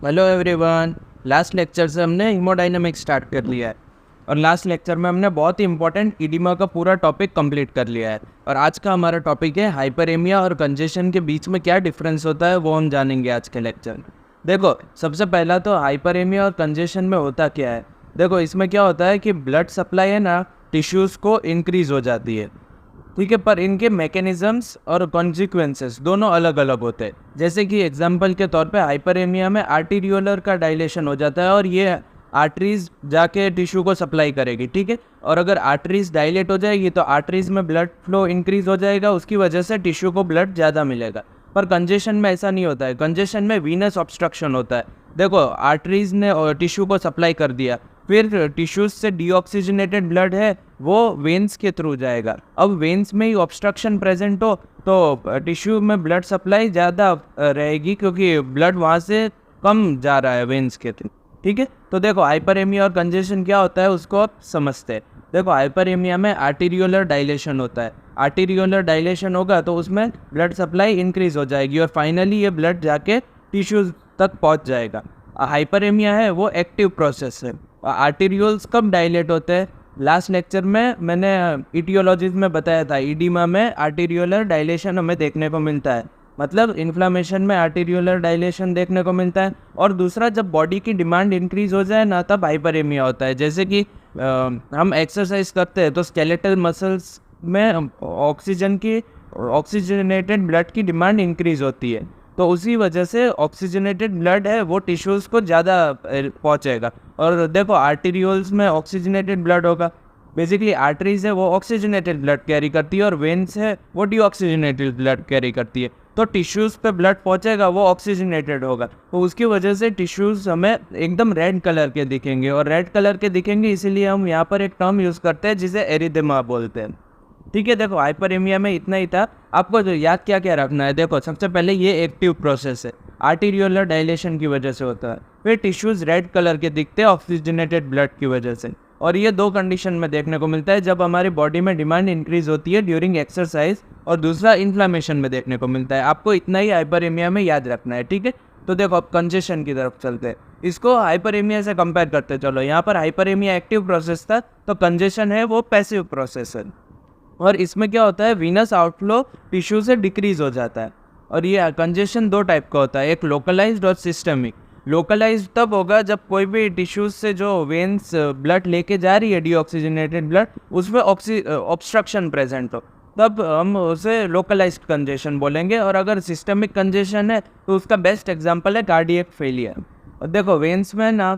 Hello everyone. Last lecture से हमने haemodynamics start कर लिया है और लास्ट लेक्चर में हमने बहुत ही इंपॉर्टेंट इडिमा का पूरा टॉपिक कंप्लीट कर लिया है। और आज का हमारा टॉपिक है हाइपरेमिया और कंजेशन के बीच में क्या डिफरेंस होता है, वो हम जानेंगे आज के लेक्चर में। देखो, सबसे पहला तो हाइपरेमिया और कंजेशन में होता क्या है। देखो, इसमें क्या होता है कि ब्लड सप्लाई है ना, टिश्यूज़ को इंक्रीज़ हो जाती है, ठीक है, पर इनके मैकेनिज्म्स और कॉन्सिक्वेंसेस दोनों अलग अलग होते हैं। जैसे कि एग्जांपल के तौर पे हाइपरेमिया में आर्टीरियोलर का डायलेशन हो जाता है और ये आर्टरीज जाके टिश्यू को सप्लाई करेगी, ठीक है। और अगर आर्टरीज डायलेट हो जाएगी तो आर्टरीज में ब्लड फ्लो इंक्रीज हो जाएगा, उसकी वजह से टिश्यू को ब्लड ज़्यादा मिलेगा। पर कंजेशन में ऐसा नहीं होता है। कंजेशन में वीनस ऑब्स्ट्रक्शन होता है। देखो, आर्टरीज ने टिश्यू को सप्लाई कर दिया, फिर टिश्यूज से डीऑक्सीजनेटेड ब्लड है वो वेन्स के थ्रू जाएगा। अब वेन्स में ही ऑब्स्ट्रक्शन प्रेजेंट हो तो टिश्यू में ब्लड सप्लाई ज़्यादा रहेगी, क्योंकि ब्लड वहाँ से कम जा रहा है वेन्स के थ्रू, ठीक है। तो देखो, हाइपरेमिया और कंजेशन क्या होता है उसको आप समझते हैं। देखो, हाइपरेमिया में आर्टीरियोलर डायलेशन होता है। आर्टीरियोलर डायलेशन होगा तो उसमें ब्लड सप्लाई इंक्रीज हो जाएगी और फाइनली ये ब्लड जाके टिश्यूज तक पहुँच जाएगा। हाइपरेमिया है वो एक्टिव प्रोसेस है। आर्टीरियोल्स कब डायलेट होते हैं? लास्ट लेक्चर में मैंने इटियोलॉजीज में बताया था, इडिमा में आर्टीरियोलर डायलेशन हमें देखने को मिलता है, मतलब इन्फ्लामेशन में आर्टीरियोलर डायलेशन देखने को मिलता है। और दूसरा, जब बॉडी की डिमांड इंक्रीज हो जाए ना, तब हाइपरेमिया होता है। जैसे कि हम एक्सरसाइज करते हैं तो स्केलेटल मसल्स में ऑक्सीजनेटेड ब्लड की डिमांड इंक्रीज होती है, तो उसी वजह से ऑक्सीजनेटेड ब्लड है वो टिश्यूज़ को ज़्यादा पहुँचेगा। और देखो, आर्टीरियोल्स में ऑक्सीजनेटेड ब्लड होगा। बेसिकली आर्टरीज है वो ऑक्सीजनेटेड ब्लड कैरी करती है और वेन्स है वो डीऑक्सीजनेटेड ब्लड कैरी करती है। तो टिश्यूज़ पे ब्लड पहुँचेगा वो ऑक्सीजनेटेड होगा, तो उसकी वजह से टिश्यूज़ हमें एकदम रेड कलर के दिखेंगे। और रेड कलर के दिखेंगे इसीलिए हम यहाँ पर एक टर्म यूज़ करते हैं जिसे एरिथेमा बोलते हैं, ठीक है। देखो, हाइपरेमिया में इतना ही था। आपको जो याद क्या क्या रखना है, देखो, सबसे पहले ये एक्टिव प्रोसेस है, आर्टीरियोलर डायलेशन की वजह से होता है। फिर टिश्यूज़ रेड कलर के दिखते हैं ऑक्सीजनेटेड ब्लड की वजह से। और ये दो कंडीशन में देखने को मिलता है, जब हमारी बॉडी में डिमांड इंक्रीज होती है ड्यूरिंग एक्सरसाइज, और दूसरा इन्फ्लामेशन में देखने को मिलता है। आपको इतना ही हाइपरेमिया में याद रखना है, ठीक है। तो देखो, अब कंजेशन की तरफ चलते हैं। इसको हाइपरेमिया से कंपेयर करते चलो। यहाँ पर हाइपरेमिया एक्टिव प्रोसेस था, तो कंजेशन है वो पैसिव प्रोसेस है। और इसमें क्या होता है, वीनस आउटफ्लो टिश्यू से डिक्रीज हो जाता है। और ये कंजेशन दो टाइप का होता है, एक लोकलाइज्ड और सिस्टमिक। लोकलाइज्ड तब होगा जब कोई भी टिश्यूज से जो वेन्स ब्लड लेके जा रही है, डीऑक्सीजनेटेड ब्लड, उसमें ऑब्स्ट्रक्शन प्रेजेंट हो, तब हम उसे लोकलाइज्ड कंजेशन बोलेंगे। और अगर सिस्टमिक कंजेशन है तो उसका बेस्ट एग्जांपल है कार्डियक फेलियर। और देखो, वेन्स में ना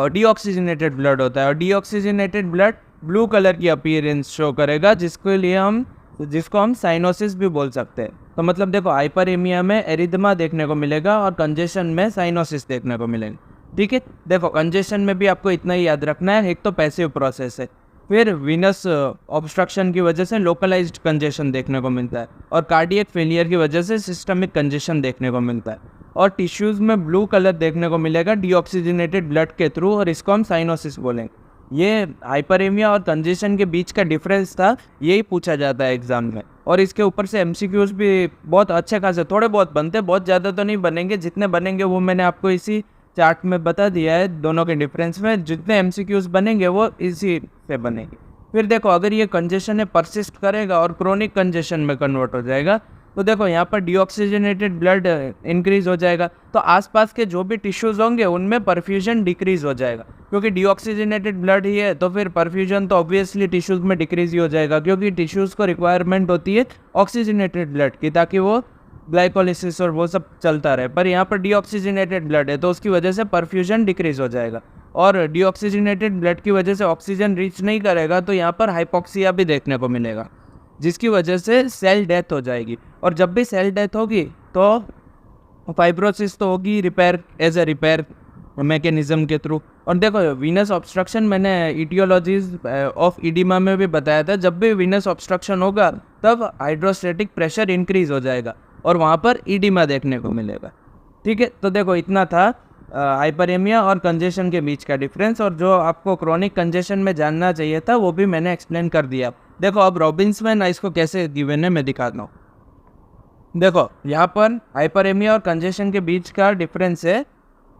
डीऑक्सीजनेटेड ब्लड होता है और डीऑक्सीजनेटेड ब्लड ब्लू कलर की अपीयरेंस शो करेगा, जिसको हम साइनोसिस भी बोल सकते हैं। तो मतलब देखो, हाइपरेमिया में एरिथमा देखने को मिलेगा और कंजेशन में साइनोसिस देखने को मिलेगा, ठीक है। देखो, कंजेशन में भी आपको इतना ही याद रखना है, एक तो पैसिव प्रोसेस है, फिर वीनस ऑब्स्ट्रक्शन की वजह से लोकलाइज्ड कंजेशन देखने को मिलता है, और कार्डियक फेलियर की वजह से सिस्टमिक कंजेशन देखने को मिलता है। और टिश्यूज़ में ब्लू कलर देखने को मिलेगा डीऑक्सीजनेटेड ब्लड के थ्रू, और इसको हम साइनोसिस बोलेंगे। ये हाइपरेमिया और कंजेशन के बीच का डिफरेंस था, यही पूछा जाता है एग्जाम में। और इसके ऊपर से एमसीक्यूज भी बहुत अच्छे खासे थोड़े बहुत बनते, बहुत ज़्यादा तो नहीं बनेंगे। जितने बनेंगे वो मैंने आपको इसी चार्ट में बता दिया है, दोनों के डिफरेंस में जितने एमसीक्यूज बनेंगे वो इसी से बनेंगे। फिर देखो, अगर ये कंजेशन है परसिस्ट करेगा और क्रोनिक कंजेशन में कन्वर्ट हो जाएगा, तो देखो यहाँ पर डीऑक्सीजनेटेड ब्लड इंक्रीज हो जाएगा, तो आसपास के जो भी टिश्यूज़ होंगे उनमें परफ्यूजन डिक्रीज हो जाएगा, क्योंकि डीऑक्सीजनेटेड ब्लड ही है तो फिर परफ्यूजन तो ऑब्वियसली टिश्यूज़ में डिक्रीज ही हो जाएगा, क्योंकि टिश्यूज़ को रिक्वायरमेंट होती है ऑक्सीजनेटेड ब्लड की, ताकि वो ग्लाइकोलिसिस और वो सब चलता रहे। पर यहाँ पर डीऑक्सीजनेटेड ब्लड है तो उसकी वजह से परफ्यूजन डिक्रीज हो जाएगा, और डीऑक्सीजनेटेड ब्लड की वजह से ऑक्सीजन रीच नहीं करेगा, तो यहाँ पर हाइपोक्सिया भी देखने को मिलेगा, जिसकी वजह से सेल डेथ हो जाएगी। और जब भी सेल डेथ होगी तो फाइब्रोसिस तो होगी, repair as a repair mechanism के थ्रू। और देखो, वीनस ऑब्स्ट्रक्शन मैंने इटियोलॉजीज ऑफ इडिमा में भी बताया था, जब भी वीनस ऑब्स्ट्रक्शन होगा तब हाइड्रोस्टैटिक प्रेशर इंक्रीज हो जाएगा और वहाँ पर इडिमा देखने को मिलेगा, ठीक है। तो देखो, इतना था हाइपरेमिया और कंजेशन के बीच का डिफरेंस, और जो आपको क्रोनिक कंजेशन में जानना चाहिए था वो भी मैंने एक्सप्लेन कर दिया। देखो, अब रॉबिन्समैन इसको कैसे गिवन है मैं दिखाता हूँ। देखो, यहाँ पर हाइपरेमिया और कंजेशन के बीच का डिफरेंस है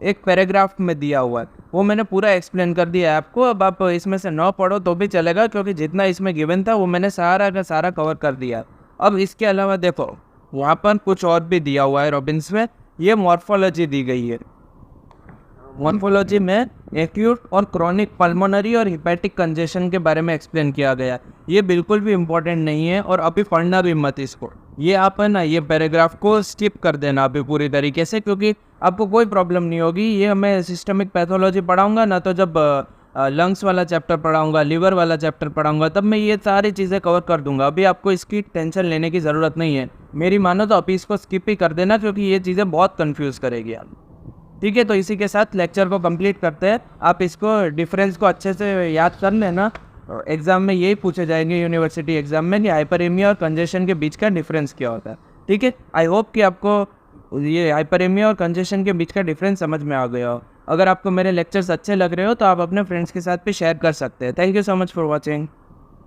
एक पैराग्राफ में दिया हुआ है, वो मैंने पूरा एक्सप्लेन कर दिया है आपको। अब आप इसमें से न पढ़ो तो भी चलेगा, क्योंकि जितना इसमें गिवन था वो मैंने सारा का सारा कवर कर दिया। अब इसके अलावा देखो वहाँ पर कुछ और भी दिया हुआ है रॉबिन्स में। ये मॉर्फोलॉजी दी गई है। मॉर्फोलॉजी में एक्यूट और क्रॉनिक पल्मोनरी और हिपैटिक कंजेशन के बारे में एक्सप्लेन किया गया। ये बिल्कुल भी इम्पोर्टेंट नहीं है और अभी पढ़ना भी मत इसको। ये आप है ना ये पैराग्राफ को स्किप कर देना अभी पूरी तरीके से, क्योंकि आपको कोई प्रॉब्लम नहीं होगी। ये मैं सिस्टमिक पैथोलॉजी पढ़ाऊँगा ना, तो जब लंग्स वाला चैप्टर पढ़ाऊँगा, लिवर वाला चैप्टर पढ़ाऊँगा, तब मैं ये सारी चीज़ें कवर कर दूँगा। अभी आपको इसकी टेंशन लेने की ज़रूरत नहीं है। मेरी मानो तो अभी इसको स्किप ही कर देना, क्योंकि ये चीज़ें बहुत कन्फ्यूज़ करेगी आप। ठीक है, तो इसी के साथ लेक्चर को कंप्लीट करते हैं। आप इसको डिफरेंस को अच्छे से याद कर लेना। एग्ज़ाम में यही पूछे जाएंगे यूनिवर्सिटी एग्ज़ाम में कि हाइपरेमिया और कंजेशन के बीच का डिफरेंस क्या होता है। ठीक है, आई होप कि आपको ये हाइपरेमिया और कंजेशन के बीच का डिफरेंस समझ में आ गया हो। अगर आपको मेरे लेक्चर्स अच्छे लग रहे हो तो आप अपने फ्रेंड्स के साथ भी शेयर कर सकते हैं। Thank you so much for watching.